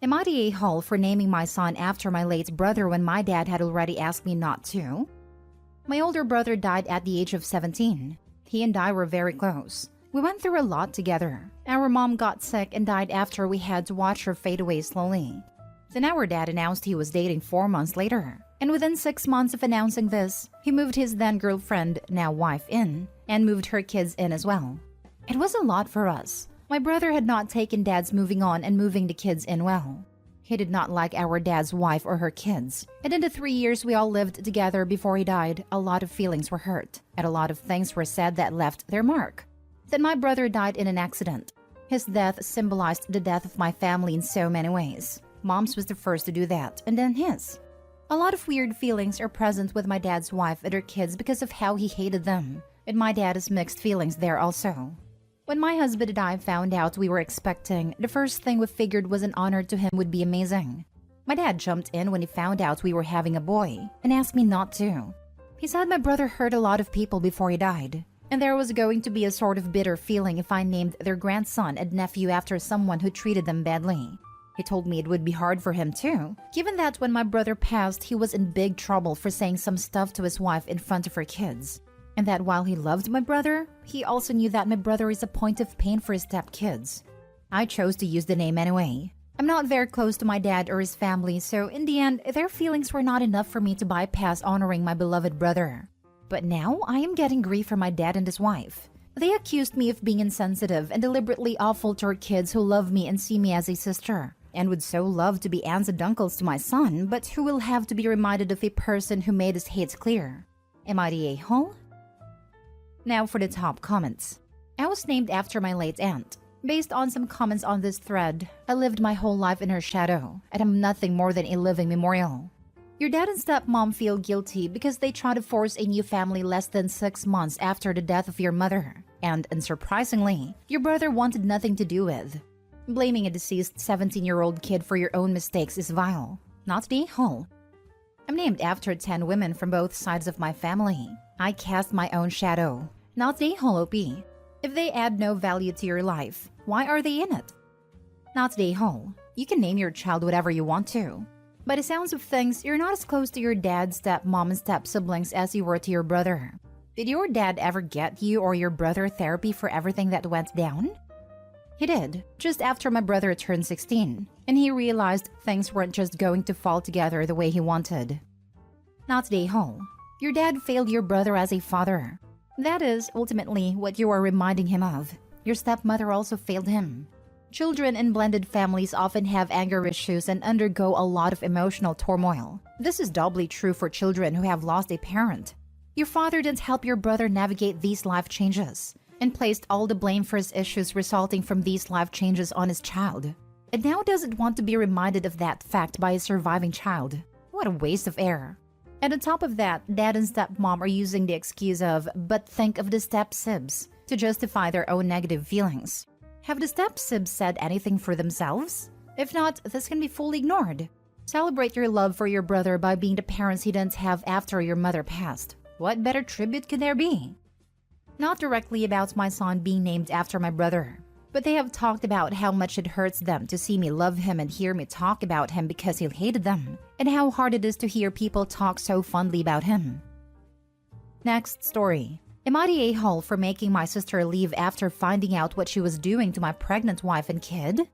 Am I the a-hole for naming my son after my late brother when my dad had already asked me not to? My older brother died at the age of 17. He and I were very close. We went through a lot together. Our mom got sick and died after we had to watch her fade away slowly. Then our dad announced he was dating 4 months later. And within 6 months of announcing this, he moved his then-girlfriend, now wife, in, and moved her kids in as well. It was a lot for us. My brother had not taken dad's moving on and moving the kids in well. He did not like our dad's wife or her kids. And in the 3 years we all lived together before he died, a lot of feelings were hurt, and a lot of things were said that left their mark. Then my brother died in an accident. His death symbolized the death of my family in so many ways. Mom's was the first to do that, and then his. A lot of weird feelings are present with my dad's wife and her kids because of how he hated them, and my dad has mixed feelings there also. When my husband and I found out we were expecting, the first thing we figured was an honor to him would be amazing. My dad jumped in when he found out we were having a boy and asked me not to. He said my brother hurt a lot of people before he died, and there was going to be a sort of bitter feeling if I named their grandson and nephew after someone who treated them badly. He told me it would be hard for him too, given that when my brother passed, he was in big trouble for saying some stuff to his wife in front of her kids. And that while he loved my brother, he also knew that my brother is a point of pain for his stepkids. I chose to use the name anyway. I'm not very close to my dad or his family, so in the end, their feelings were not enough for me to bypass honoring my beloved brother. But now, I am getting grief from my dad and his wife. They accused me of being insensitive and deliberately awful to our kids who love me and see me as a sister, and would so love to be aunts and uncles to my son, but who will have to be reminded of a person who made his hates clear. Am I the a-hole? Now for the top comments. I was named after my late aunt. Based on some comments on this thread, I lived my whole life in her shadow, and I'm nothing more than a living memorial. Your dad and stepmom feel guilty because they try to force a new family less than 6 months after the death of your mother, and unsurprisingly, your brother wanted nothing to do with. Blaming a deceased 17-year-old kid for your own mistakes is vile, not the a-hole. I'm named after 10 women from both sides of my family. I cast my own shadow, not the a-hole OP. If they add no value to your life, why are they in it? Not the a-hole. You can name your child whatever you want to. By the sounds of things, you're not as close to your dad, stepmom, and step-siblings as you were to your brother. Did your dad ever get you or your brother therapy for everything that went down? He did, just after my brother turned 16, and he realized things weren't just going to fall together the way he wanted. Not the a-hole. Your dad failed your brother as a father. That is, ultimately, what you are reminding him of. Your stepmother also failed him. Children in blended families often have anger issues and undergo a lot of emotional turmoil. This is doubly true for children who have lost a parent. Your father didn't help your brother navigate these life changes, and placed all the blame for his issues resulting from these life changes on his child. And now doesn't want to be reminded of that fact by his surviving child. What a waste of air. And on top of that, dad and stepmom are using the excuse of, but think of the step-sibs, to justify their own negative feelings. Have the step-sibs said anything for themselves? If not, this can be fully ignored. Celebrate your love for your brother by being the parents he didn't have after your mother passed. What better tribute could there be? Not directly about my son being named after my brother, but they have talked about how much it hurts them to see me love him and hear me talk about him because he hated them, and how hard it is to hear people talk so fondly about him. Next story. Am I the a-hole for making my sister leave after finding out what she was doing to my pregnant wife and kid?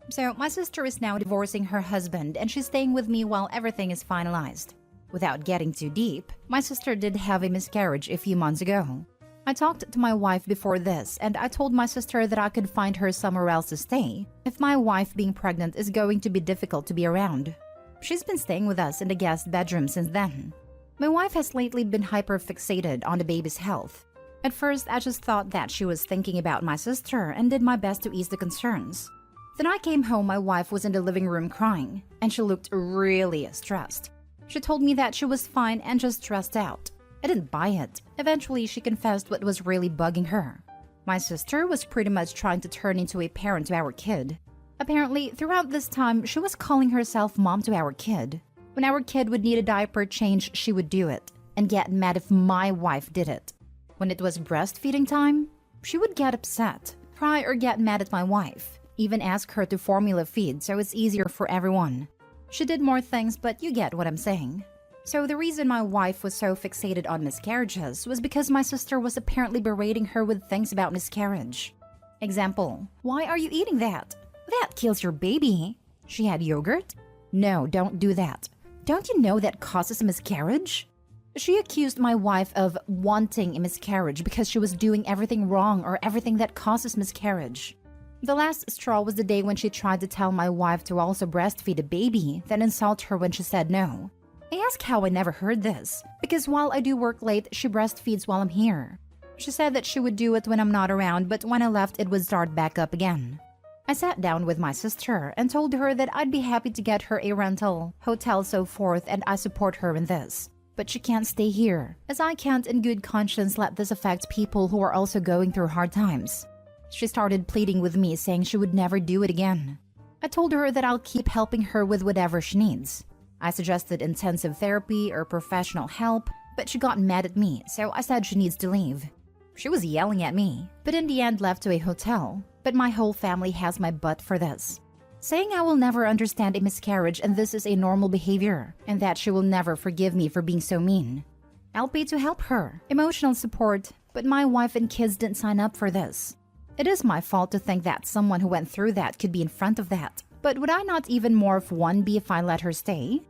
So, my sister is now divorcing her husband and she's staying with me while everything is finalized. Without getting too deep, my sister did have a miscarriage a few months ago. I talked to my wife before this, and I told my sister that I could find her somewhere else to stay if my wife being pregnant is going to be difficult to be around. She's been staying with us in the guest bedroom since then. My wife has lately been hyper-fixated on the baby's health. At first, I just thought that she was thinking about my sister and did my best to ease the concerns. Then I came home, my wife was in the living room crying, and she looked really stressed. She told me that she was fine and just stressed out. I didn't buy it. Eventually, she confessed what was really bugging her. My sister was pretty much trying to turn into a parent to our kid. Apparently, throughout this time, she was calling herself mom to our kid. When our kid would need a diaper change, she would do it, and get mad if my wife did it. When it was breastfeeding time, she would get upset, cry or get mad at my wife, Even ask her to formula feed so it's easier for everyone. She did more things, but you get what I'm saying. So the reason my wife was so fixated on miscarriages was because my sister was apparently berating her with things about miscarriage. Example, why are you eating that? That kills your baby. She had yogurt? No, don't do that. Don't you know that causes a miscarriage? She accused my wife of wanting a miscarriage because she was doing everything wrong or everything that causes miscarriage. The last straw was the day when she tried to tell my wife to also breastfeed a baby, then insult her when she said no. I asked how I never heard this, because while I do work late, she breastfeeds while I'm here. She said that she would do it when I'm not around, but when I left, it would start back up again. I sat down with my sister and told her that I'd be happy to get her a rental, hotel, so forth, and I support her in this. But she can't stay here, as I can't in good conscience let this affect people who are also going through hard times. She started pleading with me, saying she would never do it again. I told her that I'll keep helping her with whatever she needs. I suggested intensive therapy or professional help, but she got mad at me, so I said she needs to leave. She was yelling at me, but in the end left to a hotel. But my whole family has my butt for this, saying I will never understand a miscarriage and this is a normal behavior, and that she will never forgive me for being so mean. I'll pay to help her, emotional support, but my wife and kids didn't sign up for this. It is my fault to think that someone who went through that could be in front of that, but would I not even more of one be if I let her stay?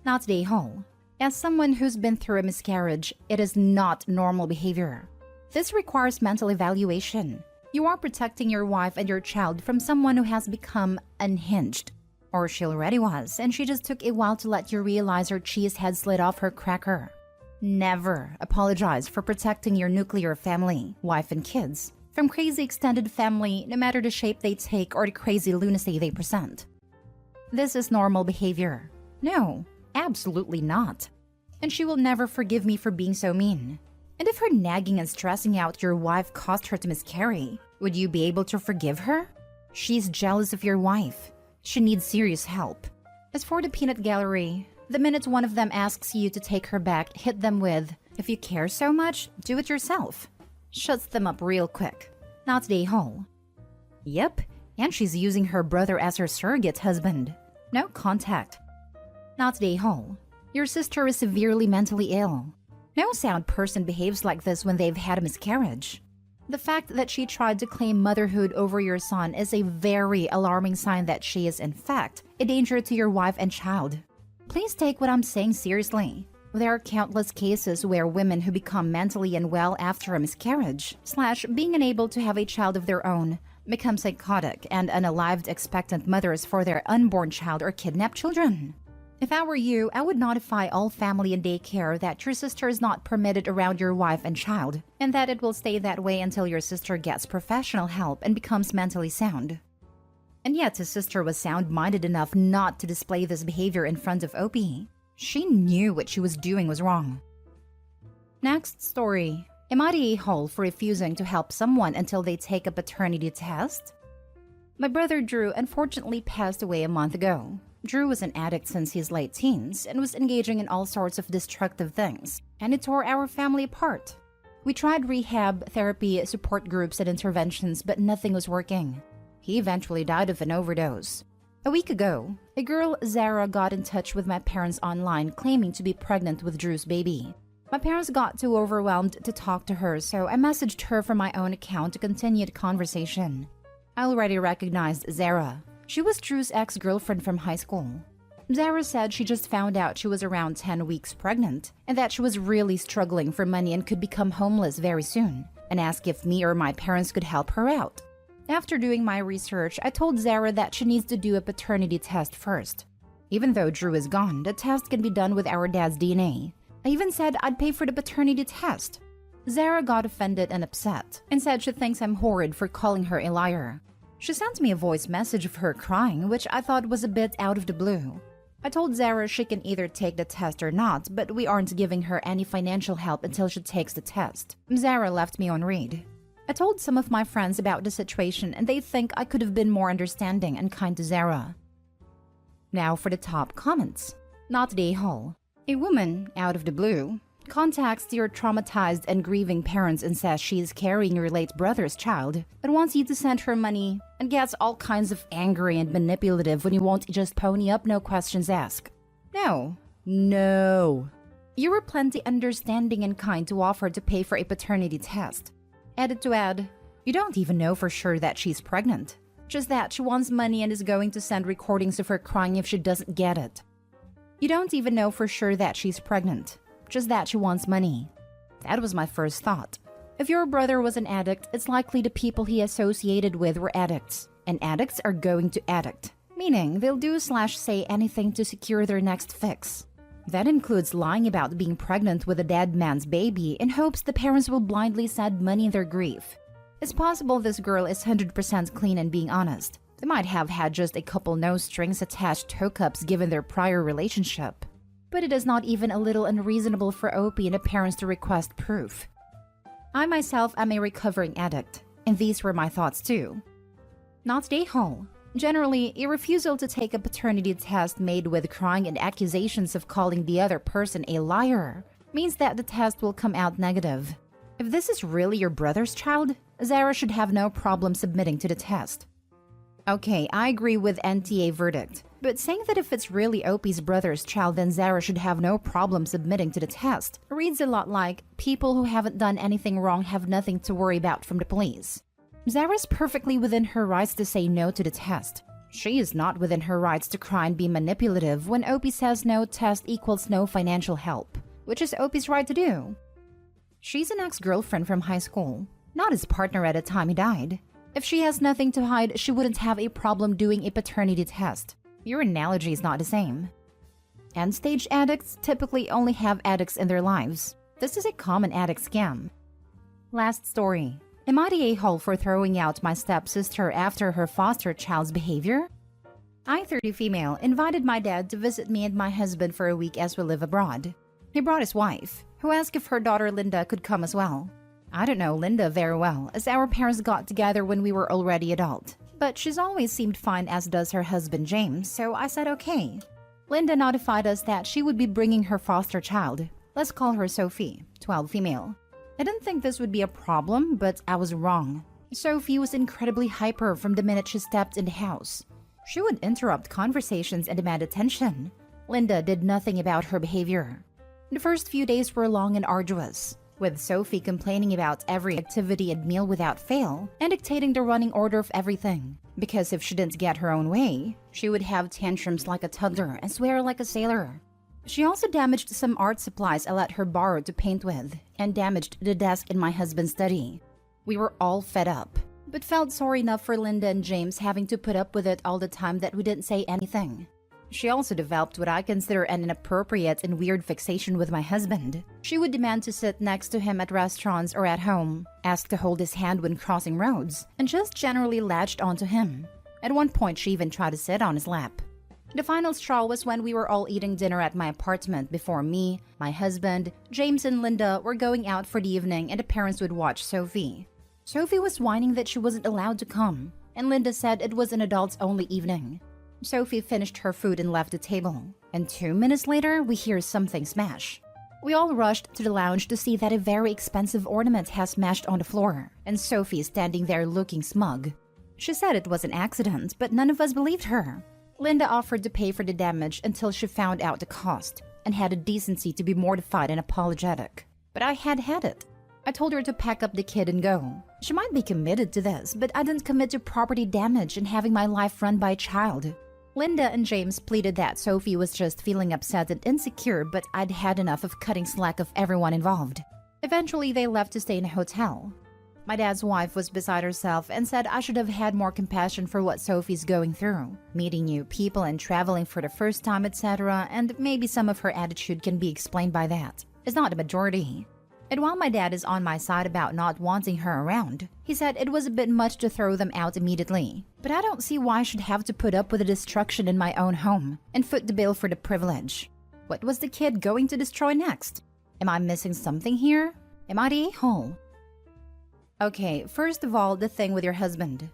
Not day whole. As someone who's been through a miscarriage, it is not normal behavior. This requires mental evaluation. You are protecting your wife and your child from someone who has become unhinged. Or she already was, and she just took a while to let you realize her cheese had slid off her cracker. Never apologize for protecting your nuclear family, wife and kids, from crazy extended family, no matter the shape they take or the crazy lunacy they present. This is normal behavior. No, absolutely not. And she will never forgive me for being so mean. And if her nagging and stressing out your wife caused her to miscarry, would you be able to forgive her? She's jealous of your wife. She needs serious help. As for the peanut gallery, the minute one of them asks you to take her back, hit them with, "If you care so much, do it yourself." Shuts them up real quick. Not day whole. Yep, and she's using her brother as her surrogate husband. No contact. Not day whole. Your sister is severely mentally ill. No sound person behaves like this when they've had a miscarriage. The fact that she tried to claim motherhood over your son is a very alarming sign that she is, in fact, a danger to your wife and child. Please take what I'm saying seriously. There are countless cases where women who become mentally unwell after a miscarriage, being unable to have a child of their own, become psychotic and unalived expectant mothers for their unborn child or kidnapped children. If I were you, I would notify all family and daycare that your sister is not permitted around your wife and child, and that it will stay that way until your sister gets professional help and becomes mentally sound. And yet his sister was sound-minded enough not to display this behavior in front of Opie. She knew what she was doing was wrong. Next story. Am I the a-hole for refusing to help someone until they take a paternity test? My brother Drew unfortunately passed away a month ago. Drew was an addict since his late teens and was engaging in all sorts of destructive things, and it tore our family apart. We tried rehab, therapy, support groups, and interventions, but nothing was working. He eventually died of an overdose. A week ago, a girl, Zara, got in touch with my parents online claiming to be pregnant with Drew's baby. My parents got too overwhelmed to talk to her, so I messaged her from my own account to continue the conversation. I already recognized Zara. She was Drew's ex-girlfriend from high school. Zara said she just found out she was around 10 weeks pregnant and that she was really struggling for money and could become homeless very soon, and asked if me or my parents could help her out. After doing my research, I told Zara that she needs to do a paternity test first. Even though Drew is gone, the test can be done with our dad's DNA. I even said I'd pay for the paternity test. Zara got offended and upset and said she thinks I'm horrid for calling her a liar. She sent me a voice message of her crying, which I thought was a bit out of the blue. I told Zara she can either take the test or not, but we aren't giving her any financial help until she takes the test. Zara left me on read. I told some of my friends about the situation and they think I could have been more understanding and kind to Zara. Now for the top comments. Not the whole. A woman, out of the blue, contacts your traumatized and grieving parents and says she's carrying your late brother's child, but wants you to send her money, and gets all kinds of angry and manipulative when you won't just pony up, no questions asked. No. You were plenty understanding and kind to offer to pay for a paternity test. Added to add, you don't even know for sure that she's pregnant. Just that she wants money and is going to send recordings of her crying if she doesn't get it. You don't even know for sure that she's pregnant. Just that she wants money. That was my first thought. If your brother was an addict, it's likely the people he associated with were addicts. And addicts are going to addict. Meaning, they'll do/say anything to secure their next fix. That includes lying about being pregnant with a dead man's baby in hopes the parents will blindly send money in their grief. It's possible this girl is 100% clean and being honest. They might have had just a couple no-strings attached hookups given their prior relationship. But it is not even a little unreasonable for Opie and the parents to request proof. I myself am a recovering addict, and these were my thoughts too. Not the whole. Generally, a refusal to take a paternity test made with crying and accusations of calling the other person a liar means that the test will come out negative. If this is really your brother's child, Zara should have no problem submitting to the test. Okay, I agree with NTA verdict, but saying that if it's really Opie's brother's child, then Zara should have no problem submitting to the test reads a lot like, people who haven't done anything wrong have nothing to worry about from the police. Zara's perfectly within her rights to say no to the test. She is not within her rights to cry and be manipulative when Opie says no test equals no financial help, which is Opie's right to do. She's an ex-girlfriend from high school, not his partner at the time he died. If she has nothing to hide, she wouldn't have a problem doing a paternity test. Your analogy is not the same. End-stage addicts typically only have addicts in their lives. This is a common addict scam. Last story. Am I the a-hole for throwing out my stepsister after her foster child's behavior? I, 30 female, invited my dad to visit me and my husband for a week as we live abroad. He brought his wife, who asked if her daughter Linda could come as well. I don't know Linda very well, as our parents got together when we were already adult. But she's always seemed fine, as does her husband James, so I said okay. Linda notified us that she would be bringing her foster child. Let's call her Sophie, 12 female. I didn't think this would be a problem, but I was wrong. Sophie was incredibly hyper from the minute she stepped in the house. She would interrupt conversations and demand attention. Linda did nothing about her behavior. The first few days were long and arduous, with Sophie complaining about every activity and meal without fail, and dictating the running order of everything. Because if she didn't get her own way, she would have tantrums like a toddler and swear like a sailor. She also damaged some art supplies I let her borrow to paint with, and damaged the desk in my husband's study. We were all fed up, but felt sorry enough for Linda and James having to put up with it all the time that we didn't say anything. She also developed what I consider an inappropriate and weird fixation with my husband. She would demand to sit next to him at restaurants or at home, ask to hold his hand when crossing roads, and just generally latched onto him. At one point, she even tried to sit on his lap. The final straw was when we were all eating dinner at my apartment before me, my husband, James, and Linda were going out for the evening, and the parents would watch Sophie. Sophie was whining that she wasn't allowed to come, and Linda said it was an adults-only evening. Sophie finished her food and left the table, and 2 minutes later, we hear something smash. We all rushed to the lounge to see that a very expensive ornament has smashed on the floor, and Sophie is standing there looking smug. She said it was an accident, but none of us believed her. Linda offered to pay for the damage until she found out the cost, and had the decency to be mortified and apologetic. But I had it. I told her to pack up the kid and go. She might be committed to this, but I didn't commit to property damage and having my life run by a child. Linda and James pleaded that Sophie was just feeling upset and insecure, but I'd had enough of cutting slack of everyone involved. Eventually, they left to stay in a hotel. My dad's wife was beside herself and said I should have had more compassion for what Sophie's going through, meeting new people and traveling for the first time, etc., and maybe some of her attitude can be explained by that. It's not the majority. And while my dad is on my side about not wanting her around, he said it was a bit much to throw them out immediately. But I don't see why I should have to put up with the destruction in my own home and foot the bill for the privilege. What was the kid going to destroy next? Am I missing something here? Am I the a-hole? Okay, first of all, the thing with your husband.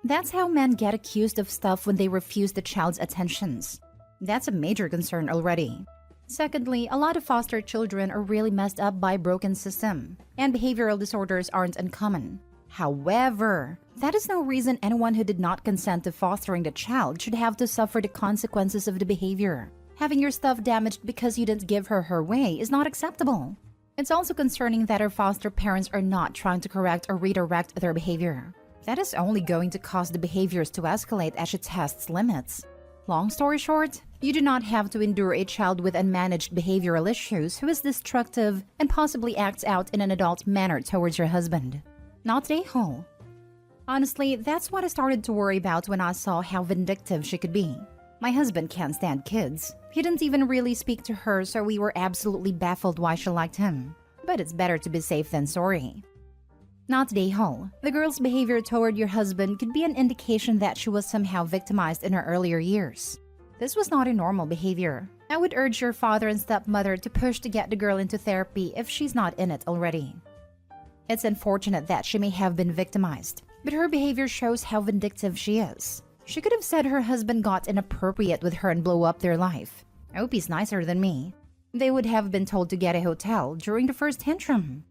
That's how men get accused of stuff when they refuse the child's attentions. That's a major concern already. Secondly, a lot of foster children are really messed up by a broken system, and behavioral disorders aren't uncommon. However, that is no reason anyone who did not consent to fostering the child should have to suffer the consequences of the behavior. Having your stuff damaged because you didn't give her her way is not acceptable. It's also concerning that her foster parents are not trying to correct or redirect their behavior. That is only going to cause the behaviors to escalate as she tests limits. Long story short, you do not have to endure a child with unmanaged behavioral issues who is destructive and possibly acts out in an adult manner towards your husband. Not a hole. Honestly, that's what I started to worry about when I saw how vindictive she could be. My husband can't stand kids. He didn't even really speak to her, so we were absolutely baffled why she liked him. But it's better to be safe than sorry. Not the whole. The girl's behavior toward your husband could be an indication that she was somehow victimized in her earlier years. This was not a normal behavior. I would urge your father and stepmother to push to get the girl into therapy if she's not in it already. It's unfortunate that she may have been victimized, but her behavior shows how vindictive she is. She could have said her husband got inappropriate with her and blew up their life. I hope he's nicer than me. They would have been told to get a hotel during the first tantrum.